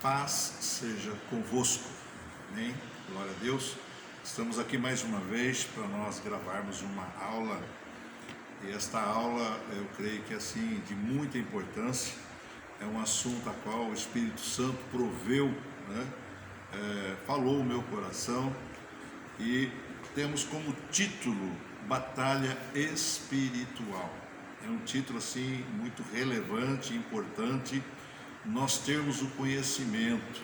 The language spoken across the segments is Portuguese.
paz seja convosco. Amém? Glória a Deus. Estamos aqui mais uma vez para nós gravarmos uma aula. E esta aula, eu creio que assim, de muita importância. É um assunto a qual o Espírito Santo proveu, falou o meu coração. E temos como título Batalha Espiritual. É um título assim muito relevante, importante, nós termos o conhecimento,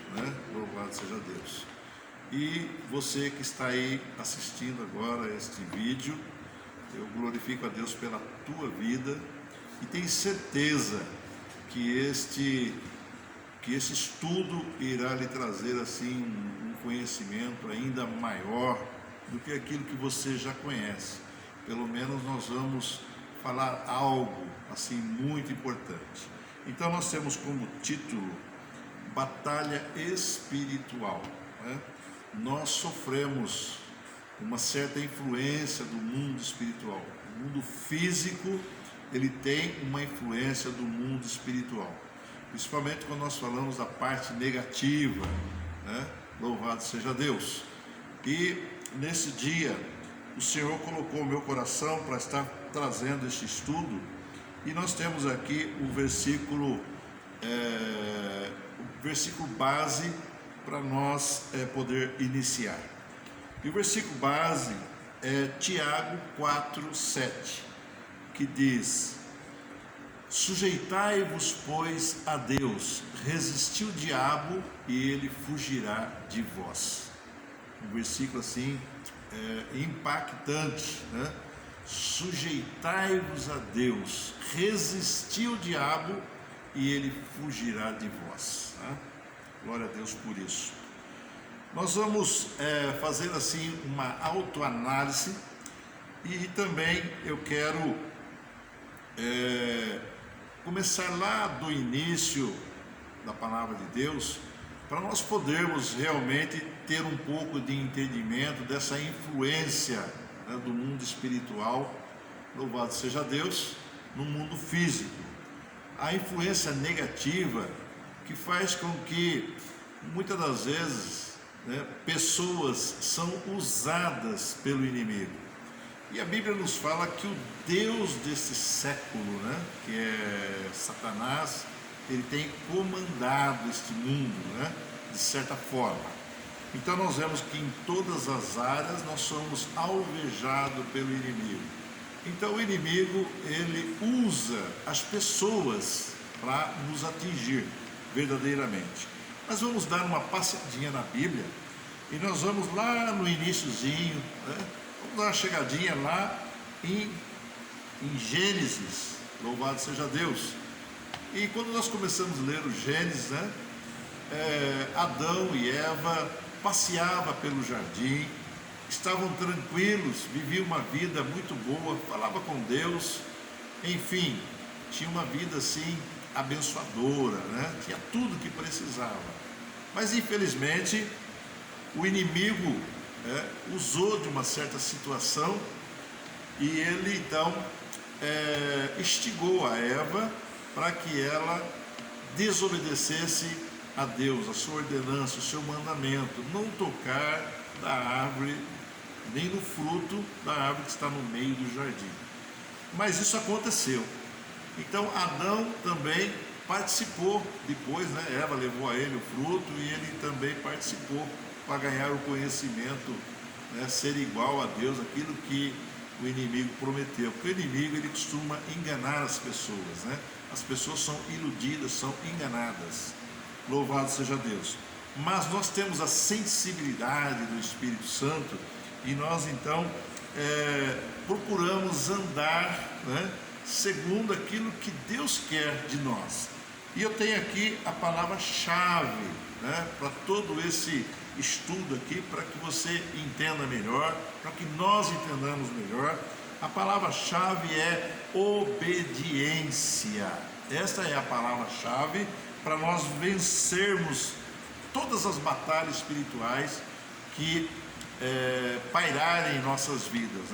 Louvado seja Deus. E você que está aí assistindo agora este vídeo, eu glorifico a Deus pela tua vida e tenho certeza que este estudo irá lhe trazer assim um conhecimento ainda maior do que aquilo que você já conhece. Pelo menos nós vamos falar algo assim muito importante. Então nós temos como título Batalha Espiritual. Nós sofremos uma certa influência do mundo espiritual. O mundo físico, ele tem uma influência do mundo espiritual. Principalmente quando nós falamos da parte negativa, Louvado seja Deus. E nesse dia, o Senhor colocou o meu coração para estar trazendo este estudo. E nós temos aqui o versículo base para nós poder iniciar. E o versículo base é Tiago 4:7, que diz: sujeitai-vos, pois, a Deus, resisti o diabo e ele fugirá de vós. Um versículo assim impactante, Sujeitai-vos a Deus, resisti o diabo e ele fugirá de vós. Glória a Deus por isso. Nós vamos fazer assim uma autoanálise e também eu quero começar lá do início da palavra de Deus, para nós podermos realmente ter um pouco de entendimento dessa influência do mundo espiritual, louvado seja Deus, no mundo físico. A influência negativa que faz com que muitas das vezes pessoas são usadas pelo inimigo. E a Bíblia nos fala que o Deus desse século, que é Satanás, ele tem comandado este mundo, de certa forma. Então nós vemos que em todas as áreas nós somos alvejados pelo inimigo. Então o inimigo, ele usa as pessoas para nos atingir verdadeiramente. Nós vamos dar uma passadinha na Bíblia e nós vamos lá no iniciozinho, vamos dar uma chegadinha lá em Gênesis, louvado seja Deus. E quando nós começamos a ler o Gênesis, Adão e Eva passeavam pelo jardim, estavam tranquilos, viviam uma vida muito boa, falavam com Deus, enfim, tinha uma vida assim abençoadora, tinha tudo que precisava. Mas infelizmente o inimigo usou de uma certa situação e ele então instigou a Eva para que ela desobedecesse a Deus, a sua ordenança, o seu mandamento, não tocar da árvore, nem no fruto da árvore que está no meio do jardim. Mas isso aconteceu. Então Adão também participou depois, Eva levou a ele o fruto e ele também participou para ganhar o conhecimento, ser igual a Deus, aquilo que o inimigo prometeu. Porque o inimigo, ele costuma enganar as pessoas, As pessoas são iludidas, são enganadas. Louvado seja Deus. Mas nós temos a sensibilidade do Espírito Santo e nós então procuramos andar segundo aquilo que Deus quer de nós. E eu tenho aqui a palavra-chave para todo esse estudo aqui, para que você entenda melhor, para que nós entendamos melhor. A palavra-chave é obediência. Esta é a palavra-chave para nós vencermos todas as batalhas espirituais que pairarem em nossas vidas,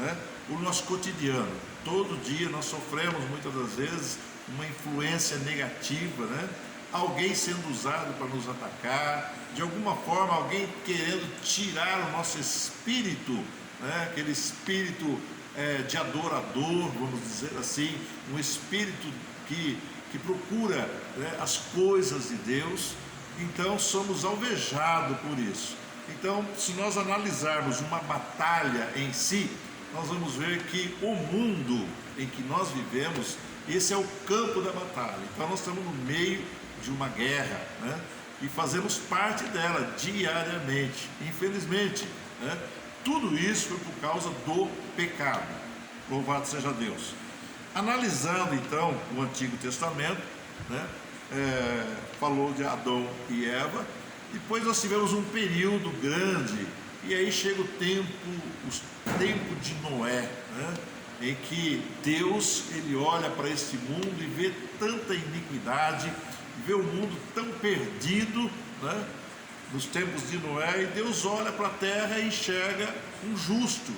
O nosso cotidiano. Todo dia nós sofremos muitas das vezes uma influência negativa, alguém sendo usado para nos atacar, de alguma forma alguém querendo tirar o nosso espírito, né? Aquele espírito de adorador, vamos dizer assim, um espírito que procura, né, as coisas de Deus. Então somos alvejados por isso. Então, se nós analisarmos uma batalha em si, nós vamos ver que o mundo em que nós vivemos, esse é o campo da batalha. Então nós estamos no meio de uma guerra, né? E fazemos parte dela diariamente, infelizmente, né? Tudo isso foi por causa do pecado. Louvado seja Deus. Analisando então o Antigo Testamento, né? Falou de Adão e Eva. Depois nós tivemos um período grande, e aí chega o tempo de Noé, né? Em que Deus, ele olha para este mundo e vê tanta iniquidade, vê o mundo tão perdido, né? Nos tempos de Noé, e Deus olha para a terra e enxerga um justo,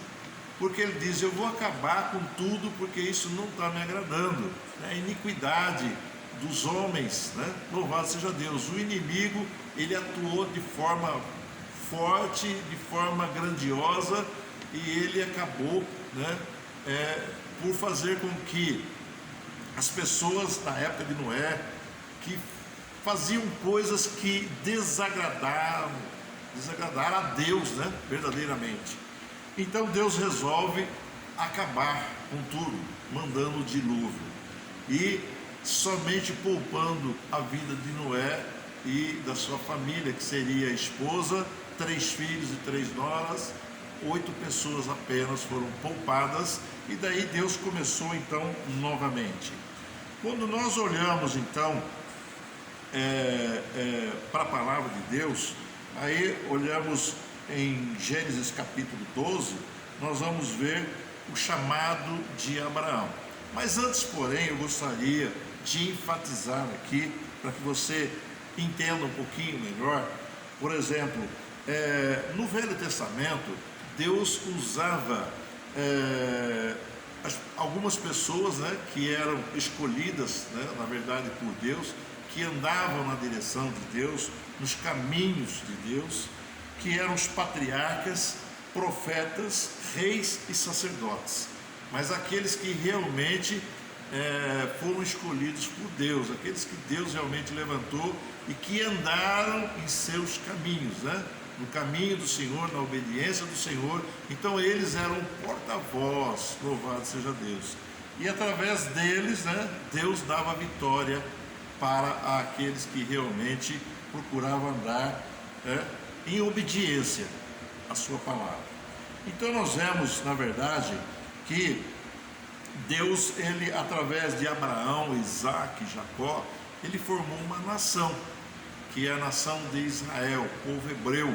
porque ele diz: eu vou acabar com tudo, porque isso não está me agradando, né? A iniquidade dos homens, né? Louvado seja Deus. O inimigo, ele atuou de forma forte, de forma grandiosa, e ele acabou, né, por fazer com que as pessoas na época de Noé, que faziam coisas que desagradaram a Deus, né, verdadeiramente. Então Deus resolve acabar com tudo, mandando o dilúvio, e somente poupando a vida de Noé e da sua família, que seria a esposa, 3 filhos e 3 noras. 8 pessoas apenas foram poupadas, e daí Deus começou então novamente. Quando nós olhamos então para a palavra de Deus, aí olhamos em Gênesis capítulo 12, nós vamos ver o chamado de Abraão. Mas antes, porém, eu gostaria de enfatizar aqui, para que você entenda um pouquinho melhor. Por exemplo, no Velho Testamento, Deus usava algumas pessoas, né, que eram escolhidas, né, na verdade por Deus, que andavam na direção de Deus, nos caminhos de Deus, que eram os patriarcas, profetas, reis e sacerdotes. Mas aqueles que realmente foram escolhidos por Deus, aqueles que Deus realmente levantou e que andaram em seus caminhos, né? No caminho do Senhor, na obediência do Senhor. Então eles eram porta-voz, louvado seja Deus. E através deles, né, Deus dava vitória para aqueles que realmente procuravam andar em obediência à sua palavra. Então nós vemos, na verdade, que Deus, ele, através de Abraão, Isaac e Jacó, ele formou uma nação, que é a nação de Israel, o povo hebreu,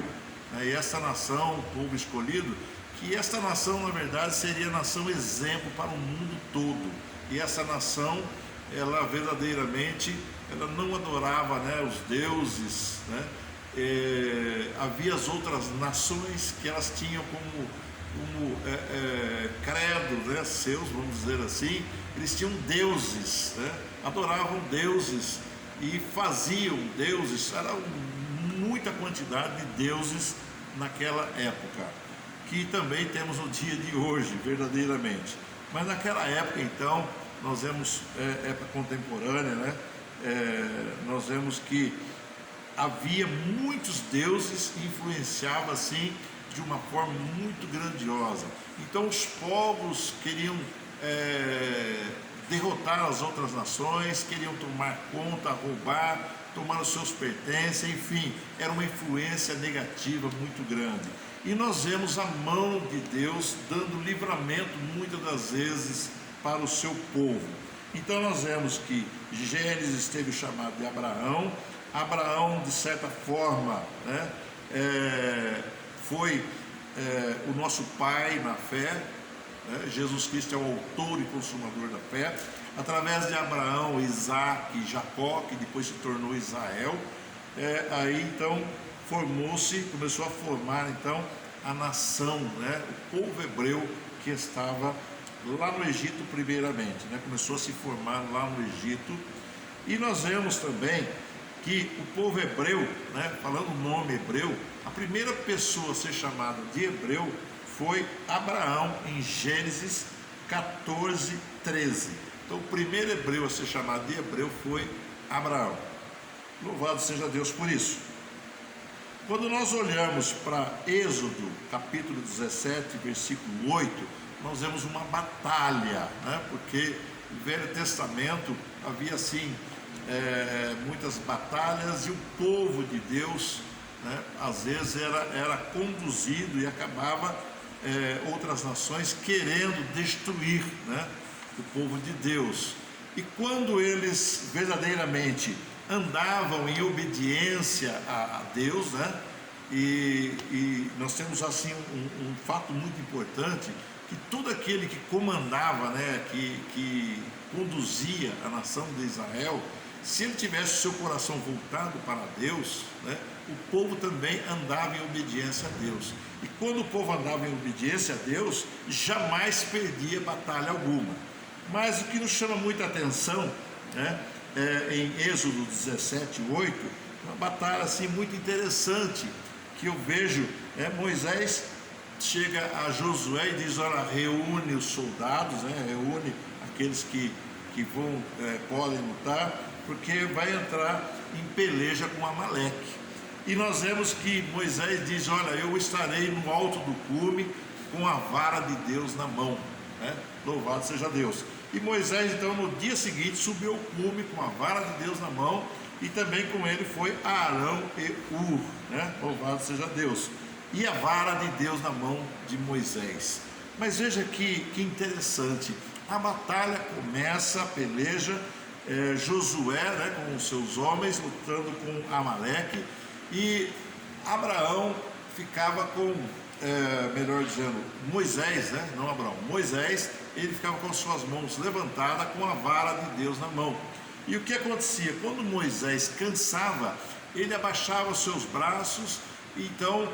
né? E essa nação, o povo escolhido, que esta nação, na verdade, seria a nação exemplo para o mundo todo. E essa nação, ela verdadeiramente, ela não adorava, né, os deuses, né? Havia as outras nações que elas tinham como credo, né, seus, vamos dizer assim. Eles tinham deuses, né? Adoravam deuses e faziam deuses. Era muita quantidade de deuses naquela época, que também temos no dia de hoje, verdadeiramente. Mas naquela época, então, nós vemos, época contemporânea, né? Nós vemos que havia muitos deuses e influenciava assim de uma forma muito grandiosa. Então os povos queriam derrotar as outras nações, queriam tomar conta, roubar, tomar os seus pertences, enfim, era uma influência negativa muito grande. E nós vemos a mão de Deus dando livramento muitas das vezes para o seu povo. Então nós vemos que Gênesis teve o chamado de Abraão. Abraão, de certa forma, né, foi o nosso pai na fé, né? Jesus Cristo é o autor e consumador da fé. Através de Abraão, Isaac e Jacó, que depois se tornou Israel, aí então começou a formar então a nação, né? O povo hebreu que estava lá no Egito primeiramente, né? Começou a se formar lá no Egito. E nós vemos também que o povo hebreu, né, falando o nome hebreu, a primeira pessoa a ser chamada de hebreu foi Abraão, em Gênesis 14, 13. Então o primeiro hebreu a ser chamado de hebreu foi Abraão. Louvado seja Deus por isso. Quando nós olhamos para Êxodo, capítulo 17, versículo 8, nós vemos uma batalha, né? Porque no Velho Testamento havia assim muitas batalhas, e o povo de Deus, né, às vezes era conduzido e acabava outras nações querendo destruir, né, o povo de Deus. E quando eles verdadeiramente andavam em obediência a Deus, né, e nós temos assim um fato muito importante, que todo aquele que comandava, né, que conduzia a nação de Israel, se ele tivesse o seu coração voltado para Deus, né, o povo também andava em obediência a Deus. E quando o povo andava em obediência a Deus, jamais perdia batalha alguma. Mas o que nos chama muita atenção, né, em Êxodo 17, 8, uma batalha assim muito interessante, que eu vejo, Moisés chega a Josué e diz: olha, reúne os soldados, né, reúne aqueles que podem lutar, porque vai entrar em peleja com Amaleque. E nós vemos que Moisés diz: olha, eu estarei no alto do cume com a vara de Deus na mão, né? Louvado seja Deus. E Moisés, então, no dia seguinte subiu ao cume com a vara de Deus na mão, e também com ele foi Arão e Hur, né? Louvado seja Deus. E a vara de Deus na mão de Moisés. Mas veja que interessante, a batalha começa, a peleja, Josué, né, com os seus homens lutando com Amaleque, e Abraão ficava com, melhor dizendo, Moisés, né, não Abraão, Moisés, ele ficava com as suas mãos levantadas com a vara de Deus na mão. E o que acontecia? Quando Moisés cansava, ele abaixava os seus braços, então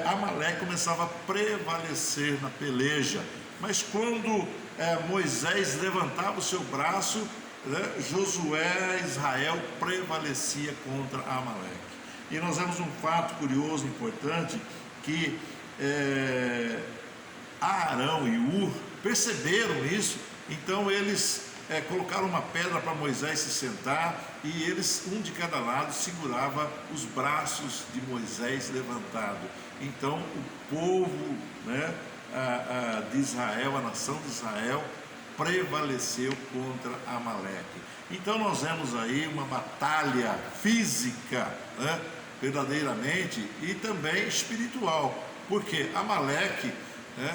Amaleque começava a prevalecer na peleja. Mas quando Moisés levantava o seu braço, né, Josué, Israel prevalecia contra Amaleque. E nós vemos um fato curioso, importante, que Arão e Hur perceberam isso, então eles colocaram uma pedra para Moisés se sentar, e eles, um de cada lado, segurava os braços de Moisés levantado. Então o povo, né, de Israel, a nação de Israel, prevaleceu contra Amaleque. Então nós vemos aí uma batalha física, né, verdadeiramente, e também espiritual, porque Amaleque,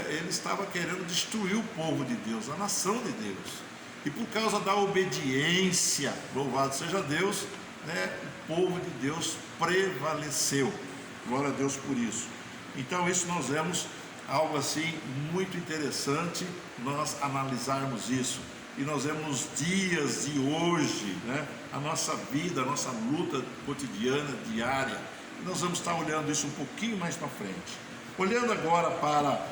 ele estava querendo destruir o povo de Deus, a nação de Deus. E por causa da obediência, louvado seja Deus, né, o povo de Deus prevaleceu. Glória a Deus por isso. Então isso nós vemos algo assim muito interessante, nós analisarmos isso. E nós vemos nos dias de hoje, né, a nossa vida, a nossa luta cotidiana, diária. E nós vamos estar olhando isso um pouquinho mais para frente. Olhando agora para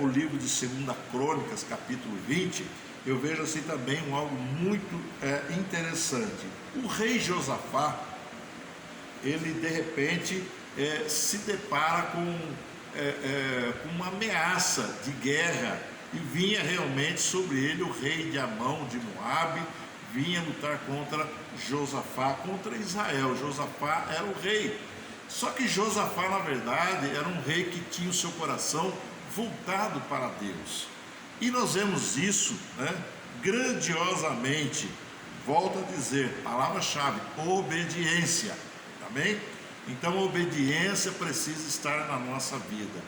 o livro de 2 Crônicas, capítulo 20, eu vejo assim também algo muito interessante. O rei Josafá, ele de repente se depara com uma ameaça de guerra, e vinha realmente sobre ele o rei de Amon, de Moabe, vinha lutar contra Josafá, contra Israel. Josafá era o rei, só que Josafá, na verdade, era um rei que tinha o seu coração voltado para Deus. E nós vemos isso, né, grandiosamente. Volto a dizer, palavra-chave: obediência. Amém? Então a obediência precisa estar na nossa vida.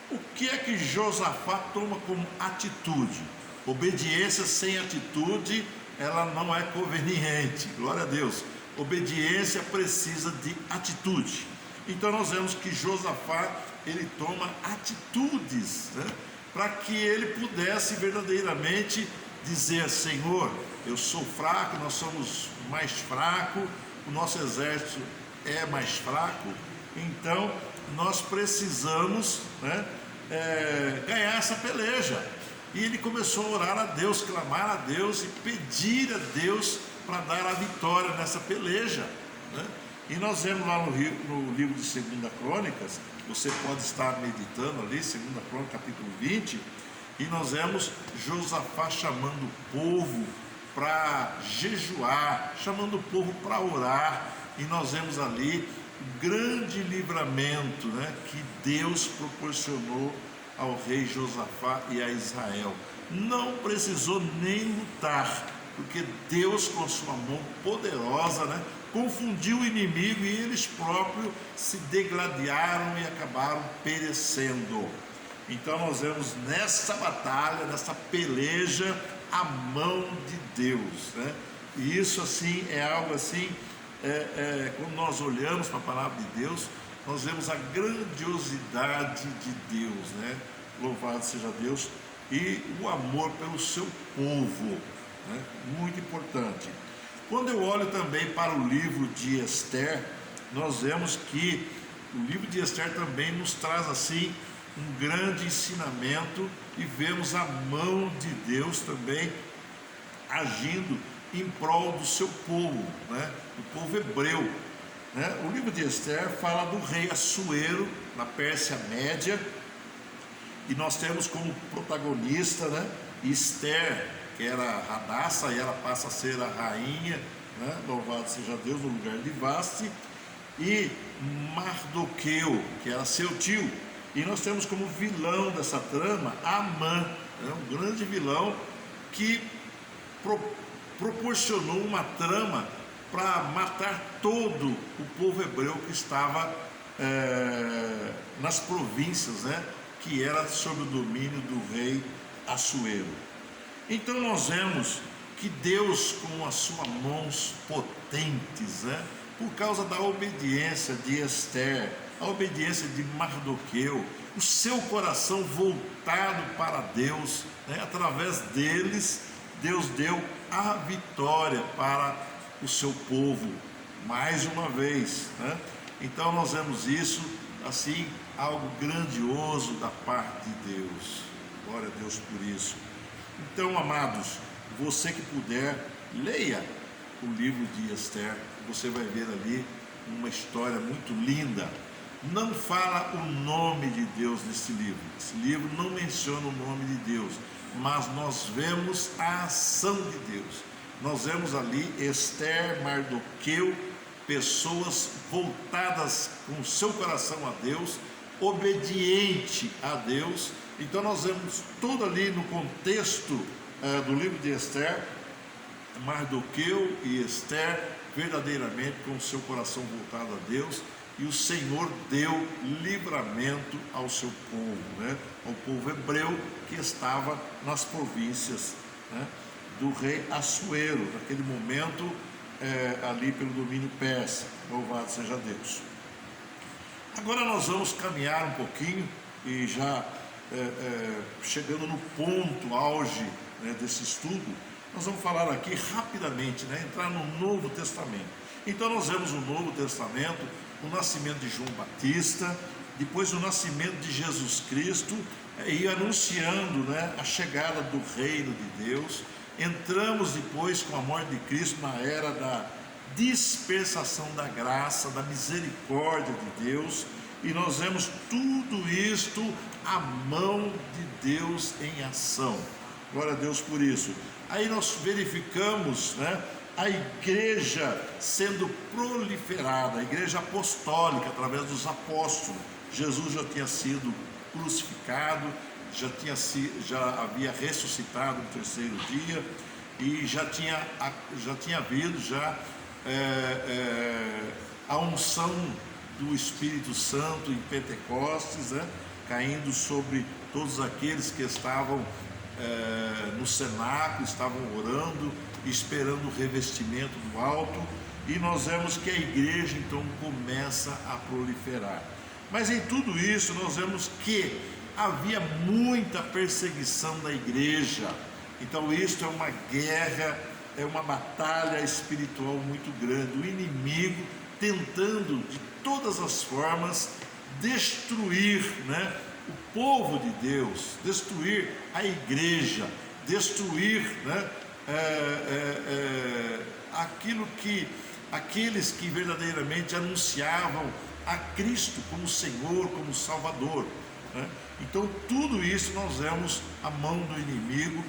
O que é que Josafá toma como atitude? Obediência sem atitude, ela não é conveniente. Glória a Deus. Obediência precisa de atitude. Então nós vemos que Josafá, ele toma atitudes, né, para que ele pudesse verdadeiramente dizer: Senhor, eu sou fraco, nós somos mais fracos, o nosso exército é mais fraco, então nós precisamos, né, ganhar essa peleja. E ele começou a orar a Deus, clamar a Deus e pedir a Deus para dar a vitória nessa peleja, né? E nós vemos lá no livro de 2 Crônicas, você pode estar meditando ali, 2 Crônicas capítulo 20, e nós vemos Josafá chamando o povo para jejuar, chamando o povo para orar, e nós vemos ali o grande livramento, né, que Deus proporcionou ao rei Josafá e a Israel. Não precisou nem lutar, porque Deus, com sua mão poderosa, né, confundiu o inimigo, e eles próprios se degladiaram e acabaram perecendo. Então nós vemos nessa batalha, nessa peleja, a mão de Deus, né? E isso assim é algo assim, quando nós olhamos para a palavra de Deus, nós vemos a grandiosidade de Deus, né? Louvado seja Deus, e o amor pelo seu povo, né? Muito importante. Quando eu olho também para o livro de Esther, nós vemos que o livro de Esther também nos traz assim um grande ensinamento, e vemos a mão de Deus também agindo em prol do seu povo, né? Do povo hebreu, né? O livro de Esther fala do rei Assuero na Pérsia Média, e nós temos como protagonista, né, Esther, que era Radassa, e ela passa a ser a rainha, né? Louvado seja Deus, no lugar de Vaste, e Mardoqueu, que era seu tio. E nós temos como vilão dessa trama Amã, né? Um grande vilão que proporcionou uma trama para matar todo o povo hebreu que estava nas províncias, né, que era sob o domínio do rei Assuero. Então nós vemos que Deus, com as suas mãos potentes, né, por causa da obediência de Esther, a obediência de Mardoqueu, o seu coração voltado para Deus, né, através deles, Deus deu a vitória para o seu povo, mais uma vez, né? Então nós vemos isso, assim, algo grandioso da parte de Deus. Glória a Deus por isso. Então, amados, você que puder, leia o livro de Esther, você vai ver ali uma história muito linda. Não fala o nome de Deus nesse livro. Esse livro não menciona o nome de Deus, mas nós vemos a ação de Deus. Nós vemos ali Esther, Mardoqueu, pessoas voltadas com o seu coração a Deus, obediente a Deus. Então nós vemos tudo ali no contexto do livro de Esther, Mardoqueu e Esther verdadeiramente com o seu coração voltado a Deus, e o Senhor deu livramento ao seu povo, né? Ao povo hebreu que estava nas províncias, né, do rei Assuero, naquele momento ali pelo domínio persa. Louvado seja Deus. Agora nós vamos caminhar um pouquinho, e já chegando no ponto auge, né, desse estudo, nós vamos falar aqui rapidamente, né, entrar no Novo Testamento. Então nós vemos o Novo Testamento, o nascimento de João Batista, depois o nascimento de Jesus Cristo, e anunciando, né, a chegada do reino de Deus. Entramos depois, com a morte de Cristo, na era da dispensação da graça, da misericórdia de Deus, e nós vemos tudo isto, a mão de Deus em ação. Glória a Deus por isso. Aí nós verificamos, né, a igreja sendo proliferada, a igreja apostólica, através dos apóstolos. Jesus já tinha sido crucificado, já havia ressuscitado no terceiro dia, e já tinha havido a unção do Espírito Santo em Pentecostes, né, caindo sobre todos aqueles que estavam no cenáculo, estavam orando, esperando o revestimento do alto. E nós vemos que a igreja então começa a proliferar. Mas em tudo isso nós vemos que havia muita perseguição da igreja. Então isto é uma guerra, é uma batalha espiritual muito grande. O inimigo tentando de todas as formas destruir, né, o povo de Deus, destruir a igreja, destruir, né, aquilo que aqueles que verdadeiramente anunciavam a Cristo como Senhor, como Salvador, né? Então tudo isso nós vemos a mão do inimigo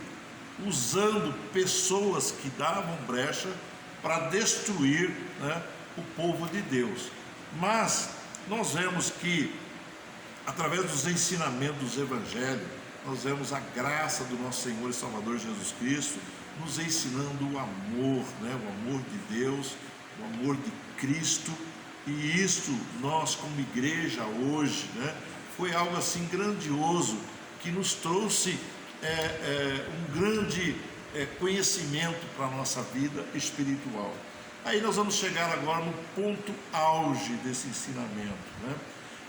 usando pessoas que davam brecha para destruir, né, o povo de Deus. Mas nós vemos que através dos ensinamentos do Evangelho, nós vemos a graça do nosso Senhor e Salvador Jesus Cristo nos ensinando o amor, né? O amor de Deus, o amor de Cristo. E isso nós como igreja hoje, né, foi algo assim grandioso que nos trouxe um grande conhecimento para a nossa vida espiritual. Aí nós vamos chegar agora no ponto auge desse ensinamento, né?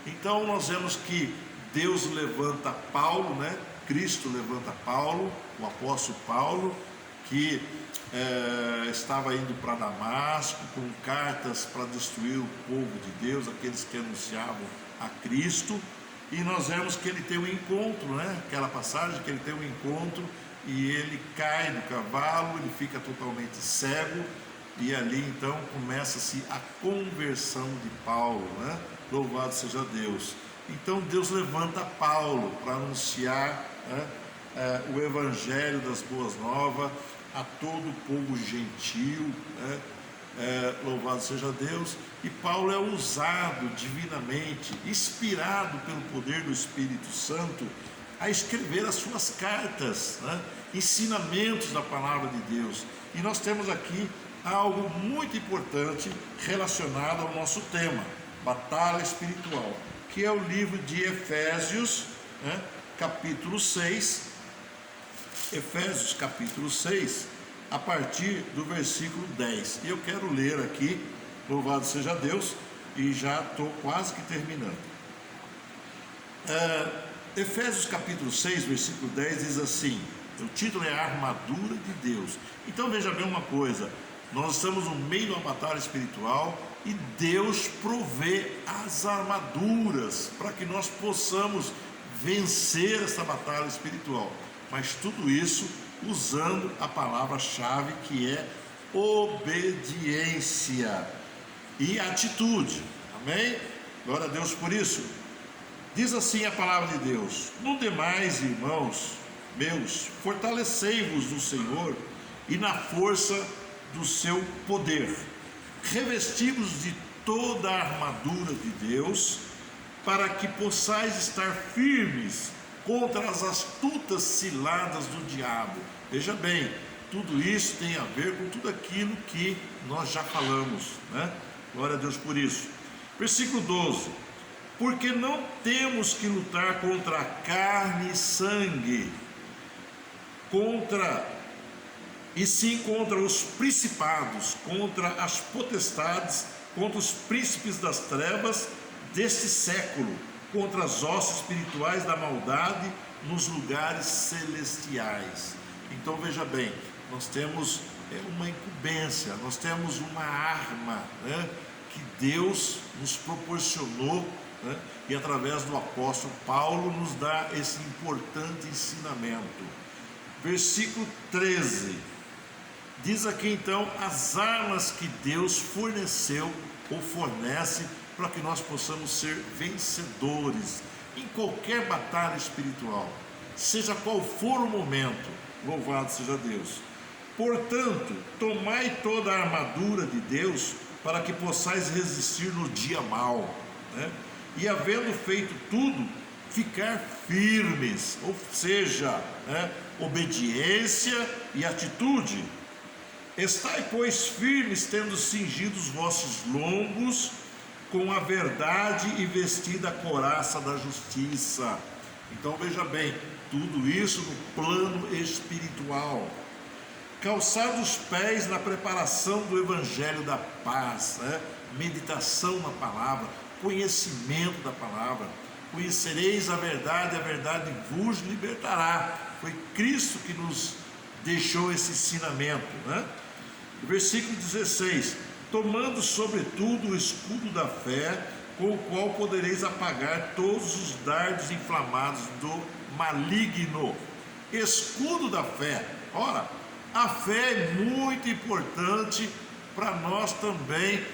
Então nós vemos que Deus levanta Paulo, né? Cristo levanta Paulo, o apóstolo Paulo, que estava indo para Damasco com cartas para destruir o povo de Deus, aqueles que anunciavam a Cristo. E nós vemos que ele tem um encontro, né? Aquela passagem que ele tem um encontro e ele cai do cavalo, ele fica totalmente cego, e ali então começa-se a conversão de Paulo, né? Louvado seja Deus. Então Deus levanta Paulo para anunciar, né, o evangelho das boas novas a todo o povo gentil, né? Louvado seja Deus. E Paulo é usado divinamente, inspirado pelo poder do Espírito Santo, a escrever as suas cartas, né? Ensinamentos da palavra de Deus. E nós temos aqui algo muito importante relacionado ao nosso tema, batalha espiritual, que é o livro de Efésios, né? Capítulo 6, Efésios capítulo 6, a partir do versículo 10. E eu quero ler aqui, louvado seja Deus, e já estou quase que terminando. Efésios capítulo 6, versículo 10 diz assim, o título é a armadura de Deus. Então veja bem uma coisa, nós estamos no meio de uma batalha espiritual e Deus provê as armaduras para que nós possamos vencer essa batalha espiritual, mas tudo isso usando a palavra-chave, que é obediência e atitude. Amém? Glória a Deus por isso. Diz assim a palavra de Deus: no demais, irmãos meus, fortalecei-vos no Senhor e na força do seu poder, revesti-vos de toda a armadura de Deus, para que possais estar firmes contra as astutas ciladas do diabo. Veja bem, tudo isso tem a ver com tudo aquilo que nós já falamos, né? Glória a Deus por isso. Versículo 12: porque não temos que lutar contra a carne e sangue, e sim contra os principados, contra as potestades, contra os príncipes das trevas deste século, contra as hostes espirituais da maldade nos lugares celestiais. Então veja bem, nós temos uma incumbência, nós temos uma arma, né, que Deus nos proporcionou, né, e através do apóstolo Paulo nos dá esse importante ensinamento. Versículo 13 diz aqui então as armas que Deus forneceu ou fornece para que nós possamos ser vencedores em qualquer batalha espiritual, seja qual for o momento. Louvado seja Deus. Portanto, tomai toda a armadura de Deus para que possais resistir no dia mau, né? E havendo feito tudo, ficar firmes, ou seja, né, obediência e atitude. Estai, pois, firmes, tendo cingido os vossos lombos com a verdade e vestida a couraça da justiça. Então veja bem, tudo isso no plano espiritual. Calçados os pés na preparação do evangelho da paz, né? Meditação na palavra, conhecimento da palavra. Conhecereis a verdade vos libertará. Foi Cristo que nos deixou esse ensinamento, né? Versículo 16: tomando sobretudo o escudo da fé, com o qual podereis apagar todos os dardos inflamados do maligno. Escudo da fé. Ora, a fé é muito importante para nós também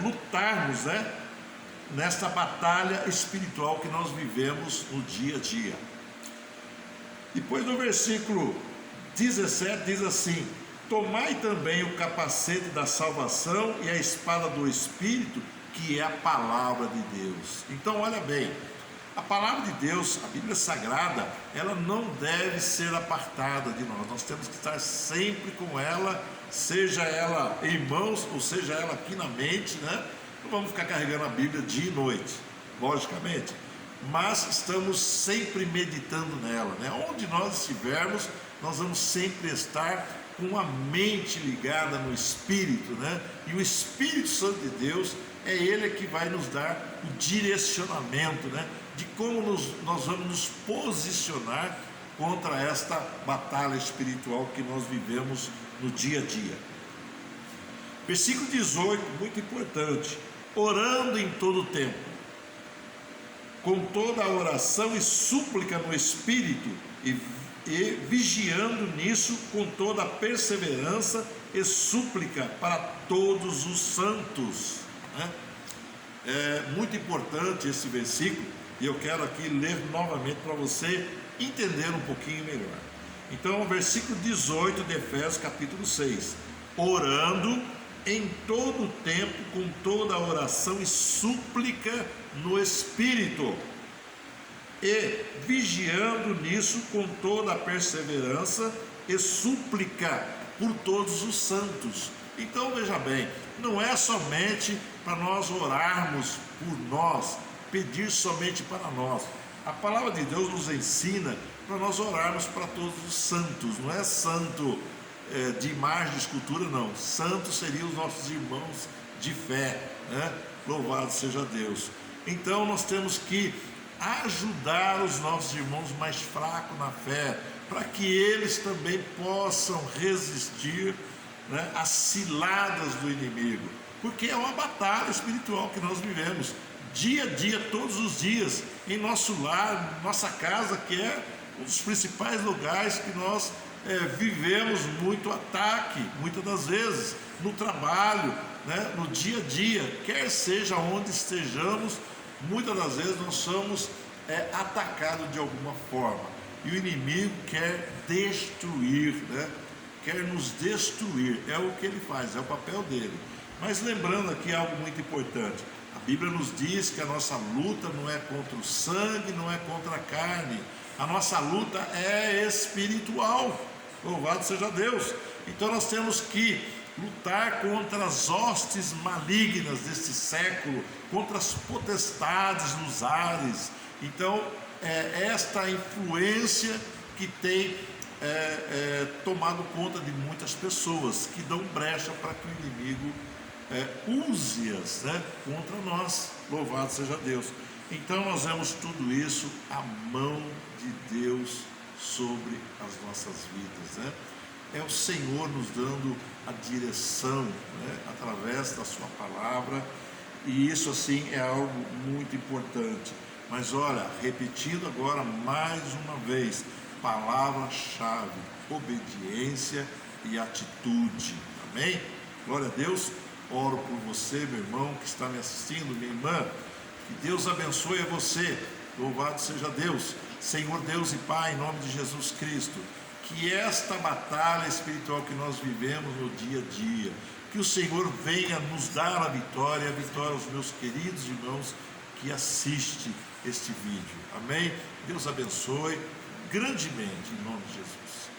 lutarmos, né, nesta batalha espiritual que nós vivemos no dia a dia. Depois no versículo 17 diz assim: tomai também o capacete da salvação e a espada do Espírito, que é a palavra de Deus. Então olha bem, a palavra de Deus, a Bíblia Sagrada, ela não deve ser apartada de nós. Nós temos que estar sempre com ela, seja ela em mãos ou seja ela aqui na mente, né? Não vamos ficar carregando a Bíblia dia e noite, logicamente, mas estamos sempre meditando nela, né? Onde nós estivermos, nós vamos sempre estar com a mente ligada no Espírito, né? E o Espírito Santo de Deus é Ele que vai nos dar o direcionamento, né? De como nós vamos nos posicionar contra esta batalha espiritual que nós vivemos no dia a dia. Versículo 18, muito importante: orando em todo o tempo, com toda a oração e súplica no Espírito, e vigiando nisso com toda a perseverança e súplica para todos os santos, né? É muito importante esse versículo, e eu quero aqui ler novamente para você entender um pouquinho melhor. Então, o versículo 18 de Efésios capítulo 6: orando em todo o tempo com toda a oração e súplica no Espírito, e vigiando nisso com toda a perseverança e súplica por todos os santos. Então veja bem, não é somente para nós orarmos por nós, pedir somente para nós. A palavra de Deus nos ensina para nós orarmos para todos os santos. Não é santo de imagem de escultura, não. Santos seriam os nossos irmãos de fé, né? Louvado seja Deus. Então nós temos que ajudar os nossos irmãos mais fracos na fé, para que eles também possam resistir, né, às ciladas do inimigo, porque é uma batalha espiritual que nós vivemos dia a dia, todos os dias, em nosso lar, nossa casa, que é um dos principais lugares que nós vivemos muito ataque, muitas das vezes, no trabalho, né, no dia a dia, quer seja onde estejamos. Muitas das vezes nós somos atacados de alguma forma, e o inimigo quer destruir, né? Quer nos destruir, é o que ele faz, é o papel dele. Mas lembrando aqui algo muito importante: a Bíblia nos diz que a nossa luta não é contra o sangue, não é contra a carne, a nossa luta é espiritual, louvado seja Deus. Então nós temos que lutar contra as hostes malignas deste século, contra as potestades nos ares. Então, esta influência que tem tomado conta de muitas pessoas, que dão brecha para que o inimigo use-as, né, contra nós, louvado seja Deus. Então nós vemos tudo isso, a mão de Deus sobre as nossas vidas, né? É o Senhor nos dando a direção, né, através da sua palavra, e isso assim é algo muito importante. Mas olha, repetindo agora mais uma vez, palavra-chave: obediência e atitude. Amém? Glória a Deus. Oro por você, meu irmão que está me assistindo, minha irmã, que Deus abençoe a você, louvado seja Deus. Senhor Deus e Pai, em nome de Jesus Cristo, que esta batalha espiritual que nós vivemos no dia a dia, que o Senhor venha nos dar a vitória aos meus queridos irmãos que assistem este vídeo. Amém? Deus abençoe grandemente, em nome de Jesus.